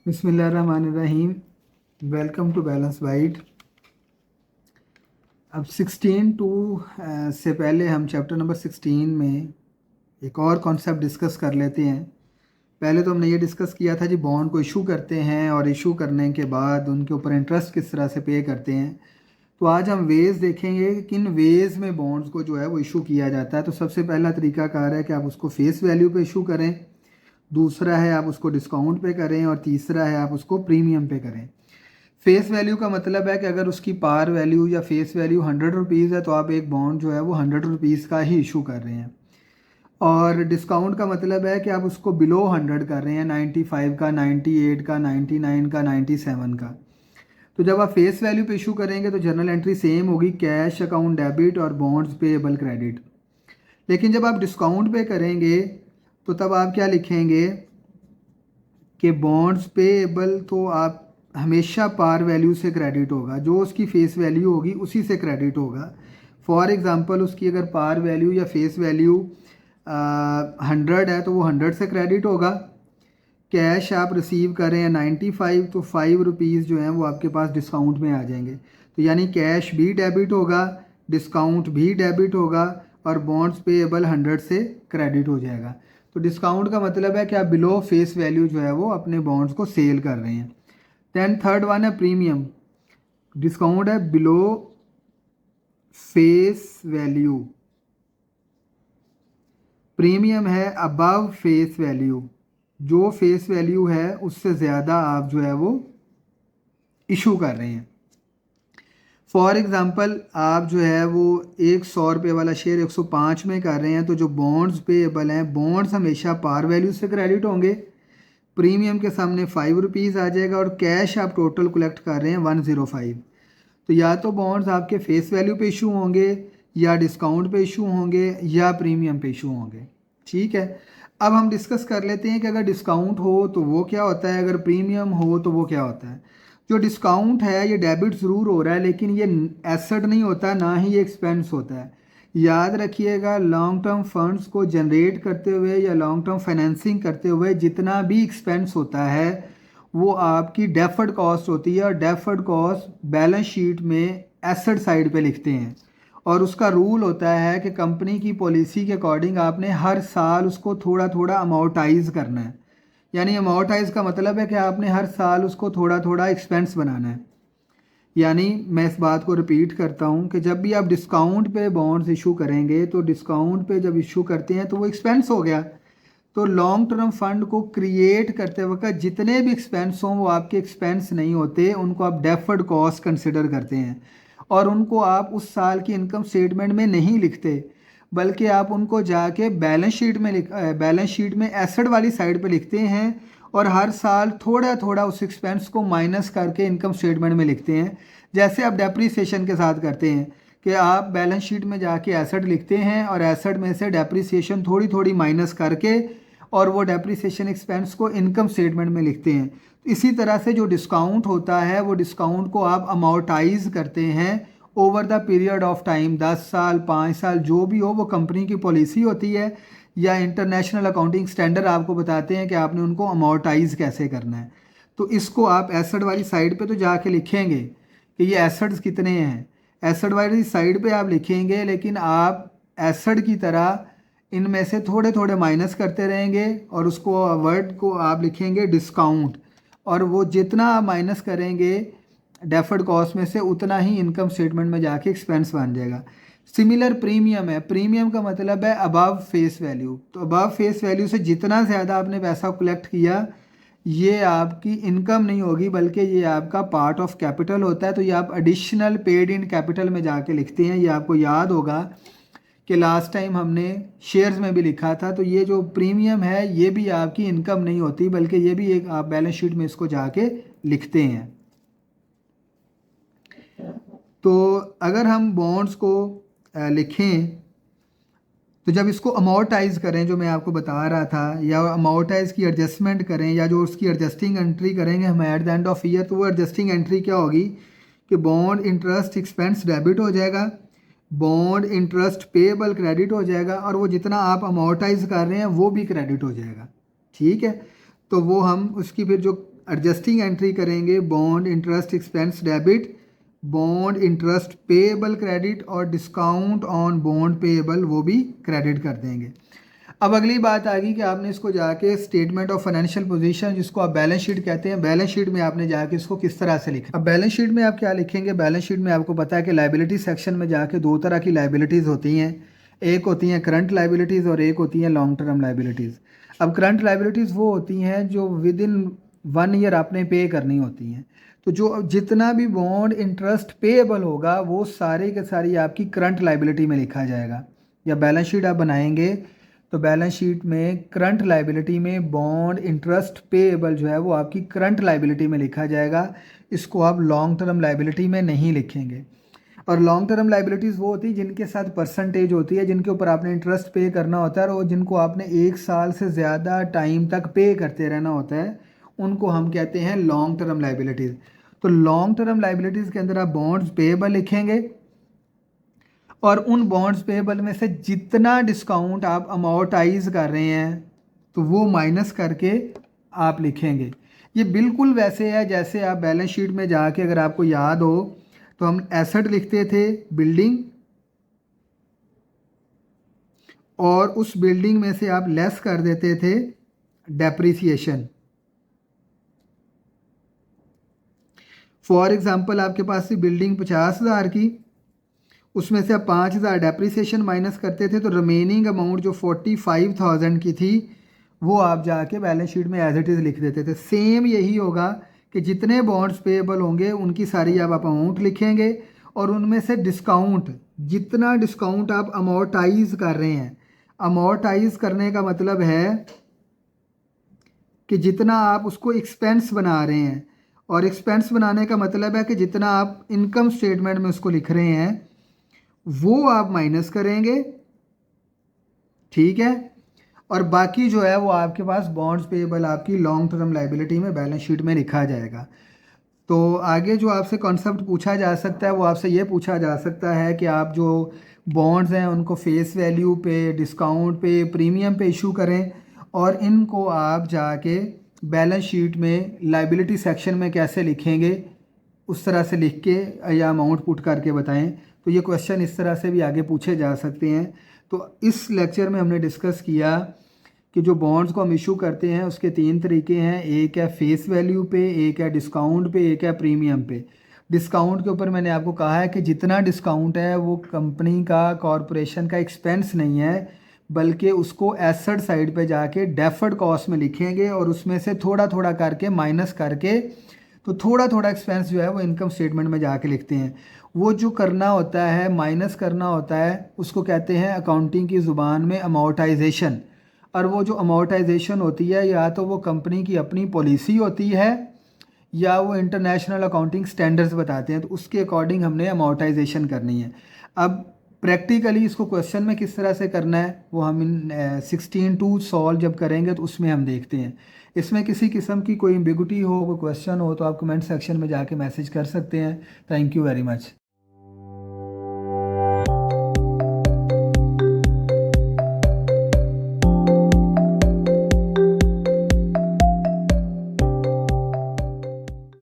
बिस्मिल्लाहिर्रहमानिर्रहीम। Welcome to balance bite. अब 16 to से पहले हम चैप्टर नंबर 16 में एक और कॉन्सेप्ट डिस्कस कर लेते हैं। पहले तो हमने ये डिस्कस किया था जी बॉन्ड को इशू करते हैं और इशू करने के बाद उनके ऊपर इंटरेस्ट किस तरह से पे करते हैं। तो आज हम वेज़ देखेंगे कि किन वेज़ में बॉन्ड्स को जो है वो इशू किया जाता है। तो सबसे पहला तरीकाकार है कि आप उसको फेस वैल्यू पे इशू करें, दूसरा है आप उसको डिस्काउंट पे करें और तीसरा है आप उसको प्रीमियम पे करें। फेस वैल्यू का मतलब है कि अगर उसकी पार वैल्यू या फेस वैल्यू 100 रुपीज़ है तो आप एक बॉन्ड जो है वो 100 रुपीज़ का ही इशू कर रहे हैं। और डिस्काउंट का मतलब है कि आप उसको बिलो 100 कर रहे हैं, 95 का, 98 का, 99 का, 97 का। तो जब आप फेस वैल्यू पे इशू करेंगे तो जर्नल एंट्री सेम होगी, कैश अकाउंट डेबिट और बॉन्ड्स पेएबल क्रेडिट। लेकिन जब आप डिस्काउंट पे करेंगे तो तब आप क्या लिखेंगे कि बॉन्ड्स पेएबल तो आप हमेशा पार वैल्यू से क्रेडिट होगा, जो उसकी फेस वैल्यू होगी उसी से क्रेडिट होगा। फॉर एग्ज़ाम्पल उसकी अगर पार वैल्यू या फेस वैल्यू 100 है तो वो 100 से क्रेडिट होगा। कैश आप रिसीव कर रहे हैं 95, तो 5 रुपीज़ जो हैं वो आपके पास डिस्काउंट में आ जाएंगे। तो यानी कैश भी डेबिट होगा, डिस्काउंट भी डेबिट होगा और बॉन्ड्स पेएबल 100 से क्रेडिट हो जाएगा। तो डिस्काउंट का मतलब है कि आप बिलो फेस वैल्यू जो है वो अपने बॉन्ड्स को सेल कर रहे हैं। देन थर्ड वन है प्रीमियम। डिस्काउंट है बिलो फेस वैल्यू, प्रीमियम है अबव फेस वैल्यू। जो फेस वैल्यू है उससे ज़्यादा आप जो है वो इशू कर रहे हैं। फॉर एग्ज़ाम्पल आप जो है वो एक 100 रुपये वाला शेयर 105 में कर रहे हैं, तो जो बॉन्ड्स पेएबल हैं, बॉन्ड्स हमेशा पार वैल्यू से क्रेडिट होंगे, प्रीमियम के सामने 5 रुपीज़ आ जाएगा और कैश आप टोटल कलेक्ट कर रहे हैं 105। तो या तो बॉन्ड्स आपके फेस वैल्यू पे इशू होंगे या डिस्काउंट पे इशू होंगे या प्रीमियम पे इशू होंगे। ठीक है, अब हम डिस्कस कर लेते हैं कि अगर डिस्काउंट हो तो वो क्या होता है, अगर प्रीमियम हो तो वो क्या होता है। जो डिस्काउंट है ये डेबिट ज़रूर हो रहा है लेकिन ये एसेट नहीं होता, ना ही ये एक्सपेंस होता है। याद रखिएगा, लॉन्ग टर्म फंड्स को जनरेट करते हुए या लॉन्ग टर्म फाइनेंसिंग करते हुए जितना भी एक्सपेंस होता है वो आपकी डेफर्ड कॉस्ट होती है और डेफर्ड कॉस्ट बैलेंस शीट में एसेट साइड पे लिखते हैं। और उसका रूल होता है कि कंपनी की पॉलिसी के अकॉर्डिंग आपने हर साल उसको थोड़ा थोड़ा अमाउंटाइज करना है। यानी अमाउंटाइज का मतलब है कि आपने हर साल उसको थोड़ा थोड़ा एक्सपेंस बनाना है। यानी मैं इस बात को रिपीट करता हूँ कि जब भी आप डिस्काउंट पे बॉन्ड्स इशू करेंगे तो डिस्काउंट पे जब इशू करते हैं तो वो एक्सपेंस हो गया। तो लॉन्ग टर्म फंड को क्रिएट करते वक्त जितने भी एक्सपेंस हों वो आपके एक्सपेंस नहीं होते, उनको आप डेफर्ड कॉस्ट कंसिडर करते हैं और उनको आप उस साल की इनकम स्टेटमेंट में नहीं लिखते, बल्कि आप उनको जाके बैलेंस शीट में एसेट वाली साइड पे लिखते हैं और हर साल थोड़ा थोड़ा उस एक्सपेंस को माइनस करके इनकम स्टेटमेंट में लिखते हैं। जैसे आप डेप्रीसिएशन के साथ करते हैं कि आप बैलेंस शीट में जाके एसेट लिखते हैं और एसेट में से डेप्रीसिएशन थोड़ी थोड़ी माइनस करके और वो डेप्रीसिएशन एक्सपेंस को इनकम स्टेटमेंट में लिखते हैं। तो इसी तरह से जो डिस्काउंट होता है वो डिस्काउंट को आप अमाउंटाइज करते हैं over the period of time, 10 साल 5 साल जो भी हो, वो कंपनी की पॉलिसी होती है या इंटरनेशनल अकाउंटिंग स्टैंडर्ड आपको बताते हैं कि आपने उनको अमाउंटाइज कैसे करना है। तो इसको आप एसेट वाली साइड पे तो जाके लिखेंगे कि ये एसेट्स कितने हैं, एसेट वाली साइड पे आप लिखेंगे, लेकिन आप एसेट की तरह इनमें से थोड़े थोड़े माइनस करते रहेंगे और उसको वर्ड को आप लिखेंगे डिस्काउंट, और वो जितना आप माइनस करेंगे डेफर्ड कॉस्ट में से उतना ही इनकम स्टेटमेंट में जाके एक्सपेंस बन जाएगा। सिमिलर प्रीमियम है, प्रीमियम का मतलब है अबव फेस वैल्यू। तो अबव फेस वैल्यू से जितना ज़्यादा आपने पैसा कलेक्ट किया ये आपकी इनकम नहीं होगी बल्कि ये आपका पार्ट ऑफ कैपिटल होता है। तो ये आप एडिशनल पेड इन कैपिटल में जाके लिखते हैं। ये आपको याद होगा कि लास्ट टाइम हमने शेयर्स में भी लिखा था। तो ये जो प्रीमियम है ये भी आपकी इनकम नहीं होती बल्कि ये भी एक आप बैलेंस शीट में इसको जाके लिखते हैं। तो अगर हम बॉन्ड्स को लिखें तो जब इसको अमाउंटाइज करें, जो मैं आपको बता रहा था, या अमाउंटाइज की एडजस्टमेंट करें या जो उसकी एडजस्टिंग एंट्री करेंगे हम at the end of year, तो वो एडजस्टिंग एंट्री क्या होगी कि बॉन्ड इंटरेस्ट एक्सपेंस डेबिट हो जाएगा, बॉन्ड इंटरेस्ट पेएबल क्रेडिट हो जाएगा और वो जितना आप अमाउंटाइज कर रहे हैं वो भी क्रेडिट हो जाएगा। ठीक है, तो वो हम उसकी फिर जो एडजस्टिंग एंट्री करेंगे, bond interest expense debit, bond interest payable credit और डिस्काउंट ऑन बॉन्ड पेएबल वो भी क्रेडिट कर देंगे। अब अगली बात आ गई कि आपने इसको जाके स्टेटमेंट ऑफ फाइनेंशियल पोजीशन, जिसको आप बैलेंस शीट कहते हैं, बैलेंस शीट में आपने जाके इसको किस तरह से लिखा। अब बैलेंस शीट में आप क्या लिखेंगे, बैलेंस शीट में आपको पता है कि लाइबिलिटी सेक्शन में जाके दो तरह की लाइबिलिटीज़ होती हैं, एक होती हैं करंट लाइबिलिटीज़ और एक होती हैं लॉन्ग टर्म लाइबिलिटीज़। अब करंट लाइबिलिटीज़ वो होती हैं जो विद इन 1 ईयर आपने पे करनी होती हैं। तो जो जितना भी बॉन्ड इंटरेस्ट पेएबल होगा वो सारे के सारी आपकी करंट लाइबिलिटी में लिखा जाएगा। या बैलेंस शीट आप बनाएंगे तो बैलेंस शीट में करंट लाइबिलिटी में बॉन्ड इंटरेस्ट पेएबल जो है वो आपकी करंट लाइबिलिटी में लिखा जाएगा। इसको आप लॉन्ग टर्म लाइबिलिटी में नहीं लिखेंगे। और लॉन्ग टर्म लाइबिलिटीज़ वो होती है जिनके साथ परसेंटेज होती है, जिनके ऊपर आपने इंटरेस्ट पे करना होता है और जिनको आपने 1 साल से ज़्यादा टाइम तक पे करते रहना होता है, उनको हम कहते हैं लॉन्ग टर्म लाइबिलिटीज़। तो लॉन्ग टर्म लाइबिलिटीज़ के अंदर आप बॉन्ड्स पेएबल लिखेंगे और उन बॉन्ड्स पेएबल में से जितना डिस्काउंट आप अमाउंटाइज कर रहे हैं तो वो माइनस करके आप लिखेंगे। ये बिल्कुल वैसे है जैसे आप बैलेंस शीट में जाके, अगर आपको याद हो तो हम एसेट लिखते थे बिल्डिंग, और उस बिल्डिंग में से आप लेस कर देते थे डेप्रिसिएशन। फॉर एग्जांपल आपके पास थी बिल्डिंग 50,000 की, उसमें से आप 5,000 डेप्रिसिएशन माइनस करते थे, तो रिमेनिंग अमाउंट जो 45,000 की थी वो आप जाके बैलेंस शीट में एज इट इज़ लिख देते थे। सेम यही होगा कि जितने बॉन्ड्स पेएबल होंगे उनकी सारी आप अमाउंट लिखेंगे और उनमें से डिस्काउंट, जितना डिस्काउंट आप अमाउंटाइज कर रहे हैं, अमाउंटाइज करने का मतलब है कि जितना आप उसको एक्सपेंस बना रहे हैं, और एक्सपेंस बनाने का मतलब है कि जितना आप इनकम स्टेटमेंट में उसको लिख रहे हैं वो आप माइनस करेंगे, ठीक है। और बाकी जो है वो आपके पास बॉन्ड्स पेएबल आपकी लॉन्ग टर्म लाइबिलिटी में बैलेंस शीट में लिखा जाएगा। तो आगे जो आपसे कॉन्सेप्ट पूछा जा सकता है वो आपसे ये पूछा जा सकता है कि आप जो बॉन्ड्स हैं उनको फेस वैल्यू पे, डिस्काउंट पे, प्रीमियम पे इशू करें और इनको आप जाके बैलेंस शीट में लाइबिलिटी सेक्शन में कैसे लिखेंगे, उस तरह से लिख के या अमाउंट पुट करके बताएं। तो ये क्वेश्चन इस तरह से भी आगे पूछे जा सकते हैं। तो इस लेक्चर में हमने डिस्कस किया कि जो बॉन्ड्स को हम इशू करते हैं उसके 3 तरीके हैं, एक है फेस वैल्यू पे, एक है डिस्काउंट पे, एक है प्रीमियम पे। डिस्काउंट के ऊपर मैंने आपको कहा है कि जितना डिस्काउंट है वो कंपनी का, कॉरपोरेशन का एक्सपेंस नहीं है, बल्कि उसको एसेट साइड पे जाके डेफर्ड कॉस्ट में लिखेंगे और उसमें से थोड़ा थोड़ा करके माइनस करके, तो थोड़ा थोड़ा एक्सपेंस जो है वो इनकम स्टेटमेंट में जाके लिखते हैं। वो जो करना होता है, माइनस करना होता है, उसको कहते हैं अकाउंटिंग की ज़ुबान में अमाउंटाइजेशन। और वो जो अमाउंटाइजेशन होती है या तो वो कंपनी की अपनी पॉलिसी होती है या वो इंटरनेशनल अकाउंटिंग स्टैंडर्ड्स बताते हैं, तो उसके अकॉर्डिंग हमने अमाउंटाइजेशन करनी है। अब प्रैक्टिकली इसको क्वेश्चन में किस तरह से करना है वो हम इन 16 सॉल्व जब करेंगे तो उसमें हम देखते हैं। इसमें किसी किस्म की कोई एम्बिगुइटी हो, कोई क्वेश्चन हो तो आप कमेंट सेक्शन में जाके मैसेज कर सकते हैं। Thank you very much.